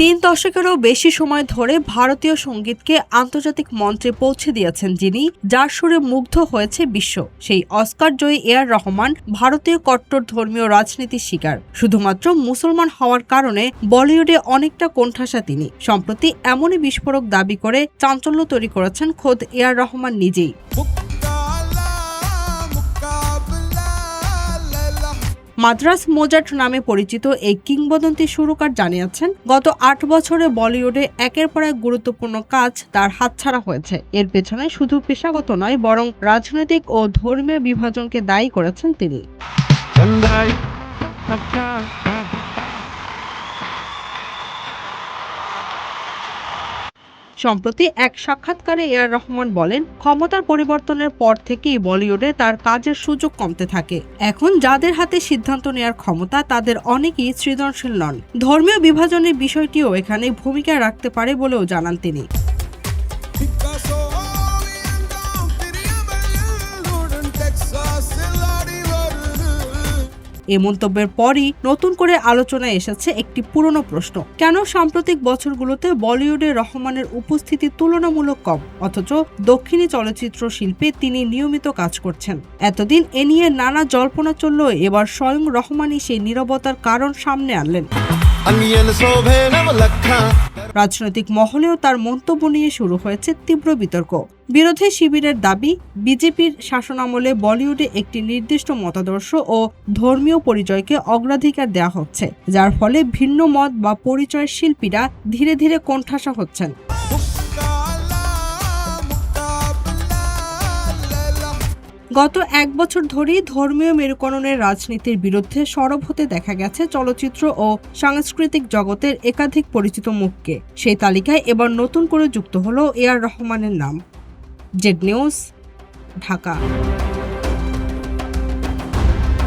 3 দশকেরও বেশি সময় ধরে ভারতীয় সঙ্গীতকে আন্তর্জাতিক মঞ্চে পৌঁছে দিয়েছেন যিনি, যার সুরে মুগ্ধ হয়েছে বিশ্ব। সেই অস্কার জয়ী এআর রহমান ভারতীয় কট্টর ধর্মীয় রাজনীতির শিকার। শুধুমাত্র মুসলমান হওয়ার কারণে বলিউডে অনেকটা কোণঠাসা তিনি। সম্প্রতি এমনই বিস্ফোরক দাবি করে চাঞ্চল্য তৈরি করেছেন খোদ এআর রহমান নিজেই। মাদ্রাস মোজার্ট নামে পরিচিত এই কিংবদন্তি সুরকার জানিয়েছেন, গত 8 বছরে বলিউডে একের পর এক গুরুত্বপূর্ণ কাজ তার হাতছাড়া হয়েছে। এর পেছনে শুধু পেশাগত নয়, বরং রাজনৈতিক ও ধর্মীয় বিভাজনকে দায়ী করেছেন তিনি। সম্প্রতি এক সাক্ষাৎকারে এআর রহমান বলেন, ক্ষমতার পরিবর্তনের পর থেকেই বলিউডে তার কাজের সুযোগ কমতে থাকে। এখন যাদের হাতে সিদ্ধান্ত নেওয়ার ক্ষমতা তাদের অনেকেই সৃজনশীল নন। ধর্মীয় বিভাজনের বিষয়টিও এখানে ভূমিকা রাখতে পারে বলেও জানান তিনি। এ মন্তব্যের পরই নতুন করে আলোচনায় এসেছে একটি পুরনো প্রশ্ন, কেন সাম্প্রতিক বছরগুলোতে বলিউডে রহমানের উপস্থিতি তুলনামূলক কম, অথচ দক্ষিণী চলচ্চিত্র শিল্পে তিনি নিয়মিত কাজ করছেন। এতদিন এ নিয়ে নানা জল্পনা চললেও এবার স্বয়ং রহমানই সেই নীরবতার কারণ সামনে আনলেন। রাজনৈতিক মহলেও তার মন্তব্য নিয়ে শুরু হয়েছে তীব্র বিতর্ক। বিরোধী শিবিরের দাবি, বিজেপির শাসনামলে বলিউডে একটি নির্দিষ্ট মতাদর্শ ও ধর্মীয় পরিচয়কে অগ্রাধিকার দেওয়া হচ্ছে, যার ফলে ভিন্ন মত বা পরিচয়ের শিল্পীরা ধীরে ধীরে কোণঠাসা হচ্ছেন। গত 1 বছর ধরেই ধর্মীয় মেরুকরণের রাজনীতির বিরুদ্ধে সরব হতে দেখা গেছে চলচ্চিত্র ও সাংস্কৃতিক জগতের একাধিক পরিচিত মুখকে। সেই তালিকায় এবার নতুন করে যুক্ত হলো এআর রহমানের নাম। Z news, Dhaka.